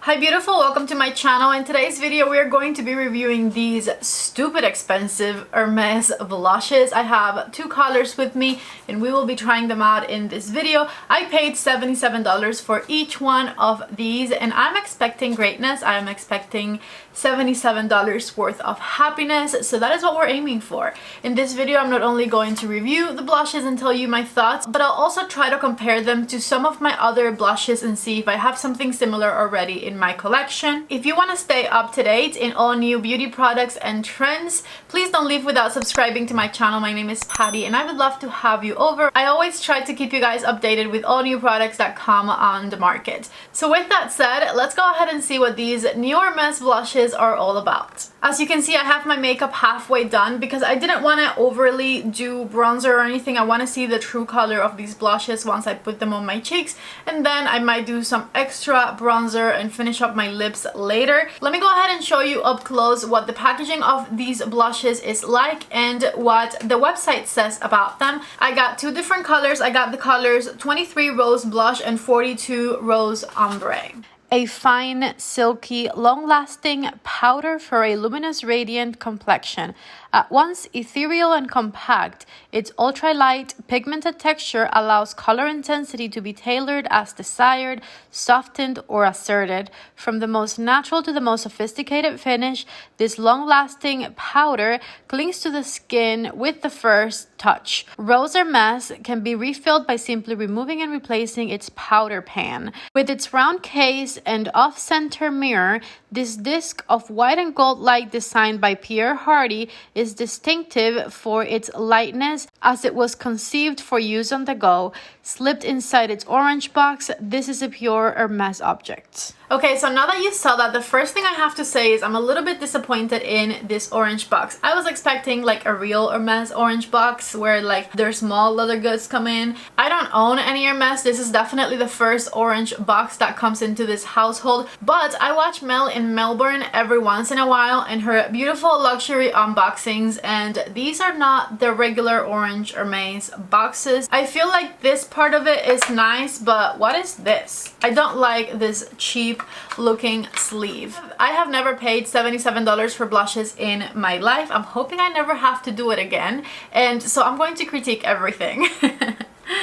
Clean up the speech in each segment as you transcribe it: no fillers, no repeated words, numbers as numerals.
Hi beautiful, welcome to my channel. In today's video we are going to be reviewing these stupid expensive Hermes blushes. I have two colors with me and we will be trying them out in this video. I paid $77 for each one of these and I'm expecting greatness. I am expecting $77 worth of happiness, so that is what we're aiming for. In this video I'm not only going to review the blushes and tell you my thoughts, but I'll also try to compare them to some of my other blushes and see if I have something similar already in my collection. If you want to stay up to date in all new beauty products and trends, please don't leave without subscribing to my channel. My name is Patty and I would love to have you over. I always try to keep you guys updated with all new products that come on the market. So with that said, let's go ahead and see what these new Hermes blushes are all about. As you can see, I have my makeup halfway done because I didn't want to overly do bronzer or anything. I want to see the true color of these blushes once I put them on my cheeks, and then I might do some extra bronzer and finish up my lips later. Let me go ahead and show you up close what the packaging of these blushes is like and what the website says about them. I got two different colors. I got the colors 23 Rose Blush and 42 Rose Ombre. A fine, silky, long-lasting powder for a luminous, radiant complexion. At once ethereal and compact, its ultra-light, pigmented texture allows color intensity to be tailored as desired, softened, or asserted. From the most natural to the most sophisticated finish, this long-lasting powder clings to the skin with the first touch. Rose Hermes can be refilled by simply removing and replacing its powder pan. With its round case and off-center mirror, this disc of white and gold light designed by Pierre Hardy is distinctive for its lightness as it was conceived for use on the go. Slipped inside its orange box, this is a pure Hermes object. Okay, so now that you saw that, the first thing I have to say is I'm a little bit disappointed in this orange box. I was expecting like a real Hermes orange box where like their small leather goods come in. I don't own any Hermes. This is definitely the first orange box that comes into this household, but I watch Mel in Melbourne every once in a while and her beautiful luxury unboxings, and these are not the regular orange Hermes boxes. I feel like this part of it is nice, but what is this? I don't like this cheap looking sleeve. I have never paid $77 for blushes in my life. I'm hoping I never have to do it again, and so I'm going to critique everything.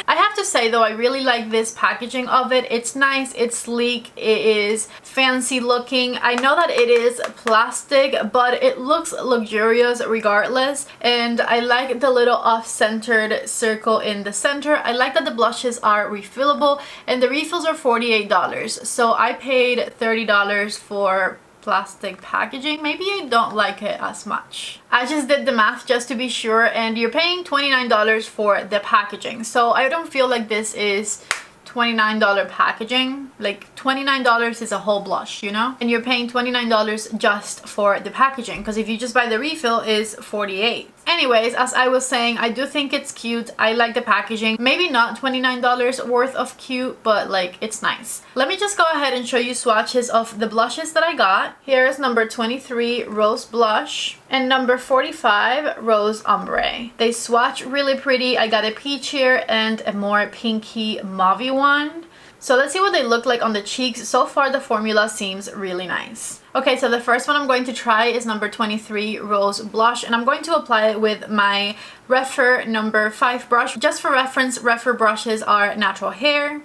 I have to say though, I really like this packaging of it. It's nice, it's sleek, it is fancy looking. I know that it is plastic, but it looks luxurious regardless, and I like the little off-centered circle in the center. I like that the blushes are refillable and the refills are $48, so I paid $30 for plastic packaging. Maybe I don't like it as much. I just did the math just to be sure, and you're paying $29 for the packaging, so I don't feel like this is $29 packaging. Like $29 is a whole blush, you know, and you're paying $29 just for the packaging, because if you just buy the refill is $48. Anyways, as I was saying, I do think it's cute. I like the packaging. Maybe not $29 worth of cute, but like it's nice. Let me just go ahead and show you swatches of the blushes that I got. Here is number 23 Rose Blush and number 45 Rose Ombre. They swatch really pretty. I got a peach here and a more pinky mauvey one. So let's see what they look like on the cheeks. So far the formula seems really nice. Okay, so the first one I'm going to try is number 23 Rose Blush, and I'm going to apply it with my REPHR number 5 brush. Just for reference, REPHR brushes are natural hair.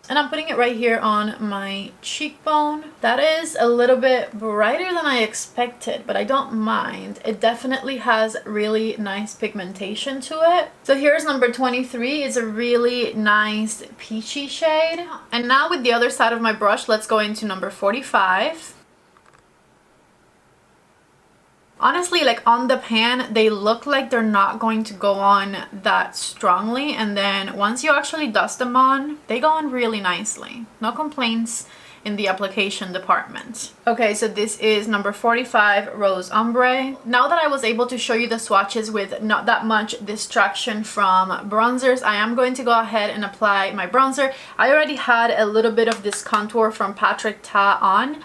And I'm putting it right here on my cheekbone. That is a little bit brighter than I expected, but I don't mind. It definitely has really nice pigmentation to it. So here's number 23. It's a really nice peachy shade. And now with the other side of my brush, let's go into number 45. Honestly, like on the pan, they look like they're not going to go on that strongly, and then once you actually dust them on, they go on really nicely. No complaints in the application department. Okay, so this is number 45 Rose Ombre. Now that I was able to show you the swatches with not that much distraction from bronzers, I am going to go ahead and apply my bronzer. I already had a little bit of this contour from Patrick Ta on,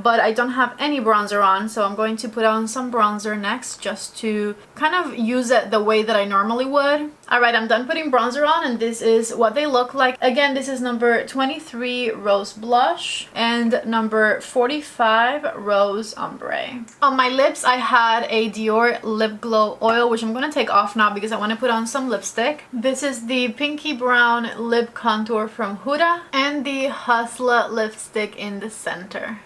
but I don't have any bronzer on, so I'm going to put on some bronzer next just to kind of use it the way that I normally would. Alright, I'm done putting bronzer on, and this is what they look like. Again, this is number 23 Rose Blush and number 45 Rose Ombre. On my lips, I had a Dior Lip Glow Oil, which I'm going to take off now because I want to put on some lipstick. This is the Pinky Brown Lip Contour from Huda and the Hustler lipstick in the center,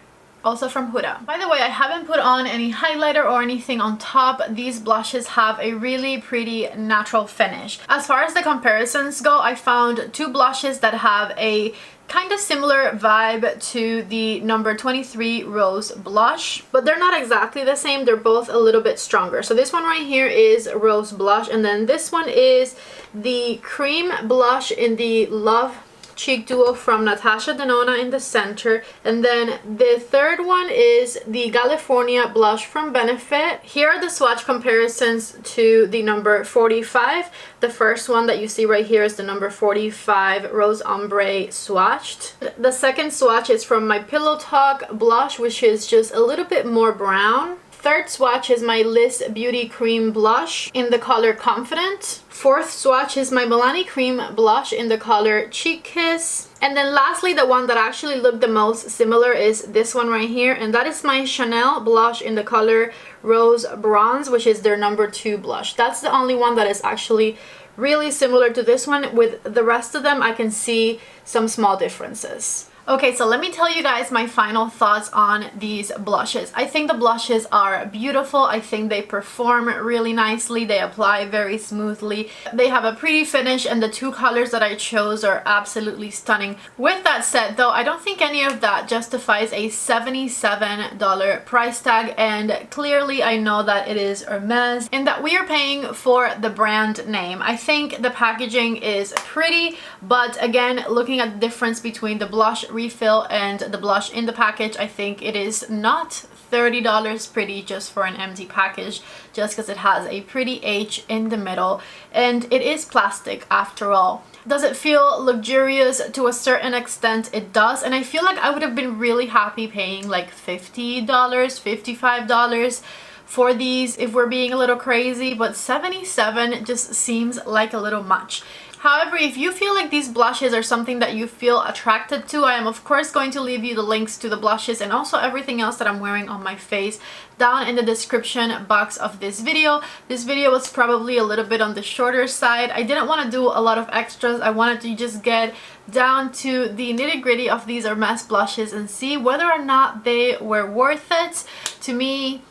also from Huda. By the way, I haven't put on any highlighter or anything on top. These blushes have a really pretty natural finish. As far as the comparisons go, I found two blushes that have a kind of similar vibe to the number 23 Rose Blush, but they're not exactly the same. They're both a little bit stronger. So this one right here is Rose Blush, and then this one is the Cream Blush in the Love Cheek Duo from Natasha Denona in the center, and then the third one is the California Blush from Benefit. Here are the swatch comparisons to the number 45. The first one that you see right here is the number 45 Rose Ombre swatched. The second swatch is from my Pillow Talk blush, which is just a little bit more brown. Third swatch is my Liz Beauty Cream Blush in the color Confident. Fourth swatch is my Milani Cream Blush in the color Cheek Kiss. And then lastly, the one that actually looked the most similar is this one right here, and that is my Chanel blush in the color Rose Bronze, which is their number 2 blush. That's the only one that is actually really similar to this one. With the rest of them, I can see some small differences. Okay, so let me tell you guys my final thoughts on these blushes. I think the blushes are beautiful. I think they perform really nicely. They apply very smoothly. They have a pretty finish, and the two colors that I chose are absolutely stunning. With that said, though, I don't think any of that justifies a $77 price tag, and clearly I know that it is Hermes and that we are paying for the brand name. I think the packaging is pretty, but again, looking at the difference between the blush refill and the blush in the package, I think it is not $30 pretty just for an empty package, just because it has a pretty H in the middle, and it is plastic after all. Does it feel luxurious? To a certain extent it does, and I feel like I would have been really happy paying like $50, $55 for these if we're being a little crazy, but $77 just seems like a little much. However, if you feel like these blushes are something that you feel attracted to, I am of course going to leave you the links to the blushes and also everything else that I'm wearing on my face down in the description box of this video. This video was probably a little bit on the shorter side. I didn't want to do a lot of extras. I wanted to just get down to the nitty-gritty of these Hermes blushes and see whether or not they were worth it. To me,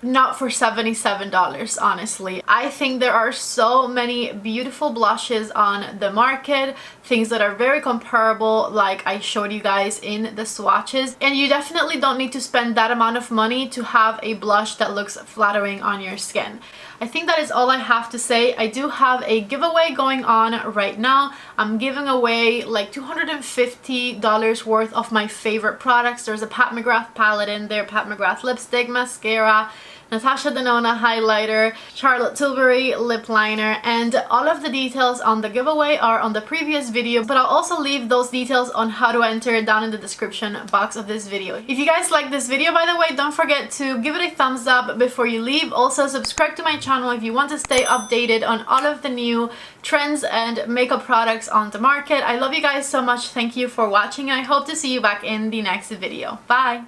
not for $77, honestly. I think there are so many beautiful blushes on the market, things that are very comparable like I showed you guys in the swatches, and you definitely don't need to spend that amount of money to have a blush that looks flattering on your skin. I think that is all I have to say. I do have a giveaway going on right now. I'm giving away like $250 worth of my favorite products. There's a Pat McGrath palette in there, Pat McGrath lipstick, mascara, Natasha Denona highlighter, Charlotte Tilbury lip liner, and all of the details on the giveaway are on the previous video, but I'll also leave those details on how to enter down in the description box of this video. If you guys like this video, by the way, don't forget to give it a thumbs up before you leave. Also, subscribe to my channel if you want to stay updated on all of the new trends and makeup products on the market. I love you guys so much. Thank you for watching, and I hope to see you back in the next video. Bye!